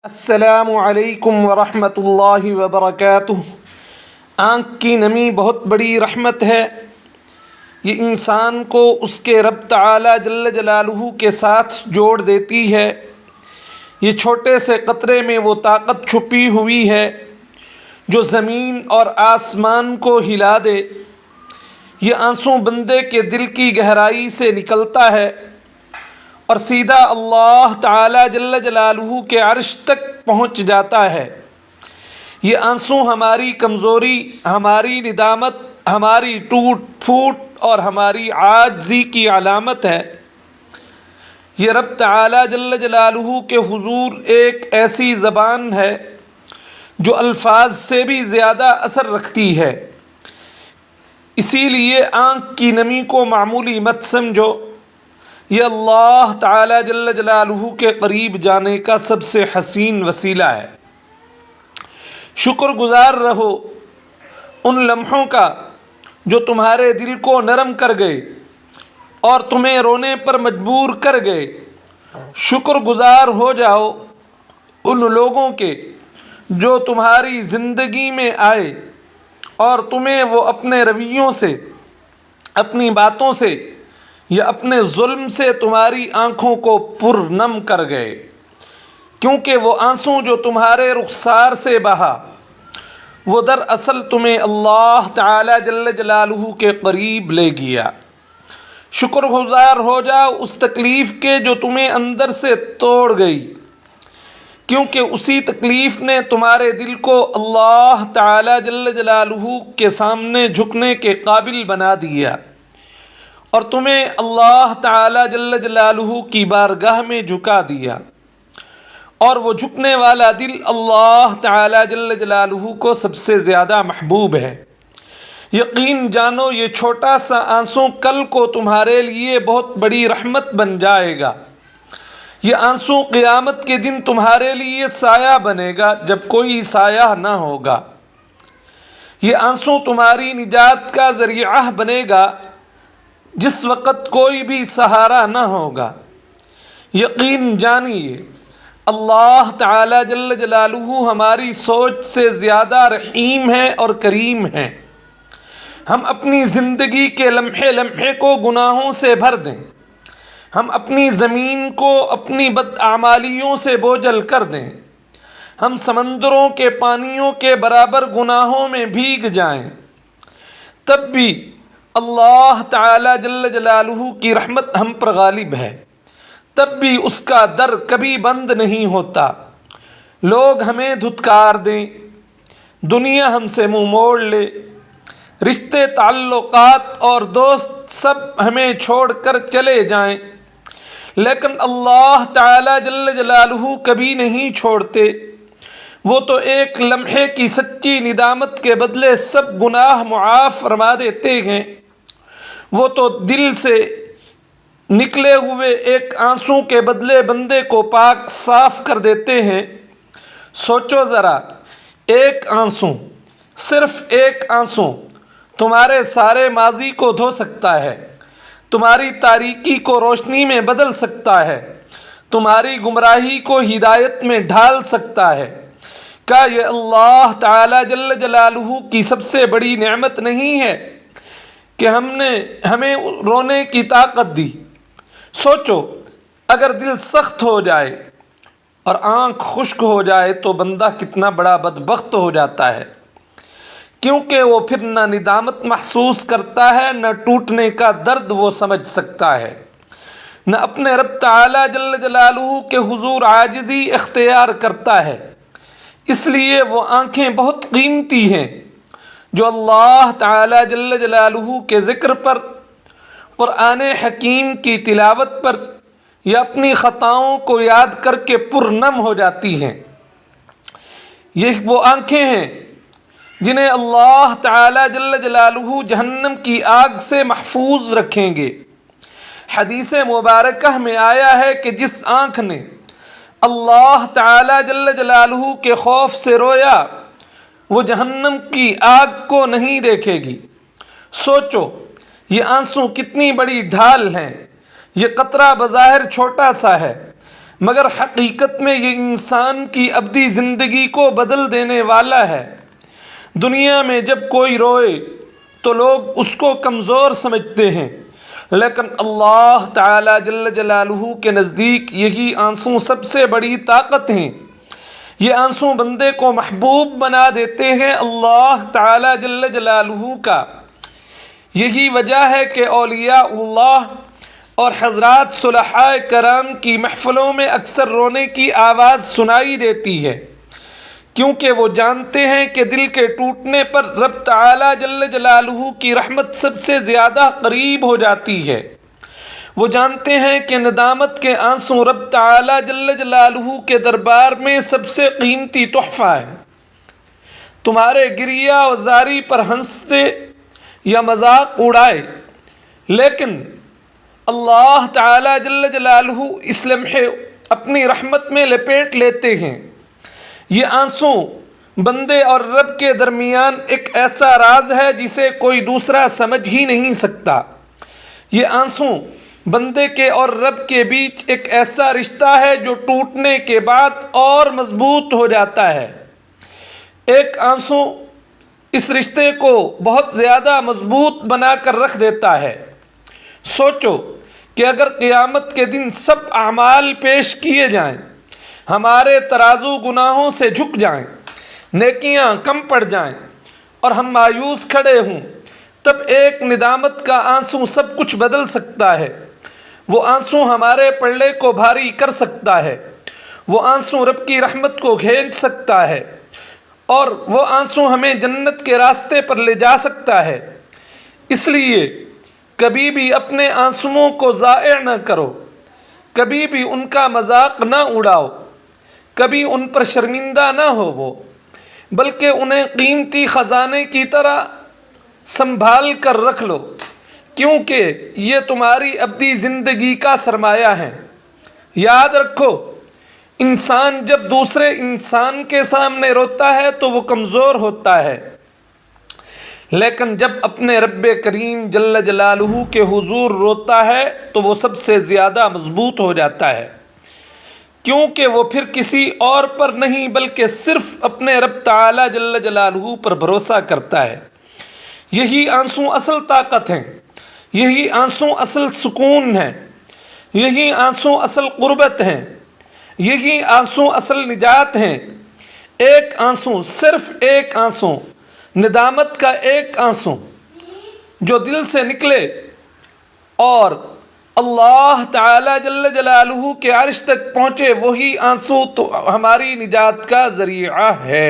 السلام علیکم ورحمۃ اللہ وبرکاتہ۔ آنکھ کی نمی بہت بڑی رحمت ہے۔ یہ انسان کو اس کے رب تعالی جل جلالہ کے ساتھ جوڑ دیتی ہے۔ یہ چھوٹے سے قطرے میں وہ طاقت چھپی ہوئی ہے جو زمین اور آسمان کو ہلا دے۔ یہ آنسو بندے کے دل کی گہرائی سے نکلتا ہے اور سیدھا اللہ تعالی جل جلالہ کے عرش تک پہنچ جاتا ہے۔ یہ آنسو ہماری کمزوری، ہماری ندامت، ہماری ٹوٹ پھوٹ اور ہماری عاجزی کی علامت ہے۔ یہ رب تعالی جل جلالہ کے حضور ایک ایسی زبان ہے جو الفاظ سے بھی زیادہ اثر رکھتی ہے۔ اسی لیے آنکھ کی نمی کو معمولی مت سمجھو، یہ اللہ تعالی جل جلالہ کے قریب جانے کا سب سے حسین وسیلہ ہے۔ شکر گزار رہو ان لمحوں کا جو تمہارے دل کو نرم کر گئے اور تمہیں رونے پر مجبور کر گئے۔ شکر گزار ہو جاؤ ان لوگوں کے جو تمہاری زندگی میں آئے اور تمہیں وہ اپنے رویوں سے، اپنی باتوں سے یا اپنے ظلم سے تمہاری آنکھوں کو پرنم کر گئے، کیونکہ وہ آنسو جو تمہارے رخسار سے بہا وہ دراصل تمہیں اللہ تعالی جل جلالہ کے قریب لے گیا۔ شکر گزار ہو جاؤ اس تکلیف کے جو تمہیں اندر سے توڑ گئی، کیونکہ اسی تکلیف نے تمہارے دل کو اللہ تعالی جل جلالہ کے سامنے جھکنے کے قابل بنا دیا اور تمہیں اللہ تعالی جل جلالہ کی بارگاہ میں جھکا دیا، اور وہ جھکنے والا دل اللہ تعالی جل جلالہ کو سب سے زیادہ محبوب ہے۔ یقین جانو یہ چھوٹا سا آنسو کل کو تمہارے لیے بہت بڑی رحمت بن جائے گا۔ یہ آنسو قیامت کے دن تمہارے لیے سایہ بنے گا جب کوئی سایہ نہ ہوگا۔ یہ آنسو تمہاری نجات کا ذریعہ بنے گا جس وقت کوئی بھی سہارا نہ ہوگا۔ یقین جانیے اللہ تعالی جل جلالہ ہماری سوچ سے زیادہ رحیم ہے اور کریم ہے۔ ہم اپنی زندگی کے لمحے لمحے کو گناہوں سے بھر دیں، ہم اپنی زمین کو اپنی بداعمالیوں سے بوجھل کر دیں، ہم سمندروں کے پانیوں کے برابر گناہوں میں بھیگ جائیں، تب بھی اللہ تعالی جل جلالہ کی رحمت ہم پر غالب ہے، تب بھی اس کا در کبھی بند نہیں ہوتا۔ لوگ ہمیں دھتکار دیں، دنیا ہم سے منہ موڑ لے، رشتے تعلقات اور دوست سب ہمیں چھوڑ کر چلے جائیں، لیکن اللہ تعالی جل جلالہ کبھی نہیں چھوڑتے۔ وہ تو ایک لمحے کی سچی ندامت کے بدلے سب گناہ معاف فرما دیتے ہیں۔ وہ تو دل سے نکلے ہوئے ایک آنسو کے بدلے بندے کو پاک صاف کر دیتے ہیں۔ سوچو ذرا، ایک آنسو، صرف ایک آنسو تمہارے سارے ماضی کو دھو سکتا ہے، تمہاری تاریکی کو روشنی میں بدل سکتا ہے، تمہاری گمراہی کو ہدایت میں ڈھال سکتا ہے۔ کیا یہ اللہ تعالی جل جلالہ کی سب سے بڑی نعمت نہیں ہے کہ ہمیں رونے کی طاقت دی؟ سوچو، اگر دل سخت ہو جائے اور آنکھ خشک ہو جائے تو بندہ کتنا بڑا بدبخت ہو جاتا ہے، کیونکہ وہ پھر نہ ندامت محسوس کرتا ہے، نہ ٹوٹنے کا درد وہ سمجھ سکتا ہے، نہ اپنے رب تعالی جل جلالہ کے حضور عاجزی اختیار کرتا ہے۔ اس لیے وہ آنکھیں بہت قیمتی ہیں جو اللہ تعالی جل جلالہ کے ذکر پر، قرآن حکیم کی تلاوت پر یا اپنی خطاؤں کو یاد کر کے پرنم ہو جاتی ہیں۔ یہ وہ آنکھیں ہیں جنہیں اللہ تعالی جل جلالہ جہنم کی آگ سے محفوظ رکھیں گے۔ حدیث مبارکہ میں آیا ہے کہ جس آنکھ نے اللہ تعالی جل جلالہ کے خوف سے رویا وہ جہنم کی آگ کو نہیں دیکھے گی۔ سوچو یہ آنسو کتنی بڑی ڈھال ہیں۔ یہ قطرہ بظاہر چھوٹا سا ہے، مگر حقیقت میں یہ انسان کی ابدی زندگی کو بدل دینے والا ہے۔ دنیا میں جب کوئی روئے تو لوگ اس کو کمزور سمجھتے ہیں، لیکن اللہ تعالی جل جلالہ کے نزدیک یہی آنسو سب سے بڑی طاقت ہیں۔ یہ آنسو بندے کو محبوب بنا دیتے ہیں اللہ تعالی جل جلالہ کا۔ یہی وجہ ہے کہ اولیاء اللہ اور حضرات صلحاء کرام کی محفلوں میں اکثر رونے کی آواز سنائی دیتی ہے، کیونکہ وہ جانتے ہیں کہ دل کے ٹوٹنے پر رب تعالی جل جلالہ کی رحمت سب سے زیادہ قریب ہو جاتی ہے۔ وہ جانتے ہیں کہ ندامت کے آنسو رب تعالی جل جلالہ کے دربار میں سب سے قیمتی تحفہ ہے۔ تمہارے گریہ و زاری پر ہنستے یا مذاق اڑائے، لیکن اللہ تعالی جل جلالہ اس لمحے اپنی رحمت میں لپیٹ لیتے ہیں۔ یہ آنسو بندے اور رب کے درمیان ایک ایسا راز ہے جسے کوئی دوسرا سمجھ ہی نہیں سکتا۔ یہ آنسو بندے کے اور رب کے بیچ ایک ایسا رشتہ ہے جو ٹوٹنے کے بعد اور مضبوط ہو جاتا ہے۔ ایک آنسو اس رشتے کو بہت زیادہ مضبوط بنا کر رکھ دیتا ہے۔ سوچو کہ اگر قیامت کے دن سب اعمال پیش کیے جائیں، ہمارے ترازو گناہوں سے جھک جائیں، نیکیاں کم پڑ جائیں اور ہم مایوس کھڑے ہوں، تب ایک ندامت کا آنسو سب کچھ بدل سکتا ہے۔ وہ آنسو ہمارے پلڑے کو بھاری کر سکتا ہے، وہ آنسو رب کی رحمت کو کھینچ سکتا ہے، اور وہ آنسو ہمیں جنت کے راستے پر لے جا سکتا ہے۔ اس لیے کبھی بھی اپنے آنسوؤں کو ضائع نہ کرو، کبھی بھی ان کا مذاق نہ اڑاؤ، کبھی ان پر شرمندہ نہ ہوو، بلکہ انہیں قیمتی خزانے کی طرح سنبھال کر رکھ لو، کیونکہ یہ تمہاری ابدی زندگی کا سرمایہ ہے۔ یاد رکھو، انسان جب دوسرے انسان کے سامنے روتا ہے تو وہ کمزور ہوتا ہے، لیکن جب اپنے رب کریم جل جلالہ کے حضور روتا ہے تو وہ سب سے زیادہ مضبوط ہو جاتا ہے، کیونکہ وہ پھر کسی اور پر نہیں بلکہ صرف اپنے رب تعالی جل جلالہ پر بھروسہ کرتا ہے۔ یہی آنسو اصل طاقت ہیں، یہی آنسو اصل سکون ہیں، یہی آنسو اصل قربت ہیں، یہی آنسو اصل نجات ہیں۔ ایک آنسو، صرف ایک آنسو، ندامت کا ایک آنسو جو دل سے نکلے اور اللہ تعالی جل جلالہ کے عرش تک پہنچے، وہی آنسو تو ہماری نجات کا ذریعہ ہے۔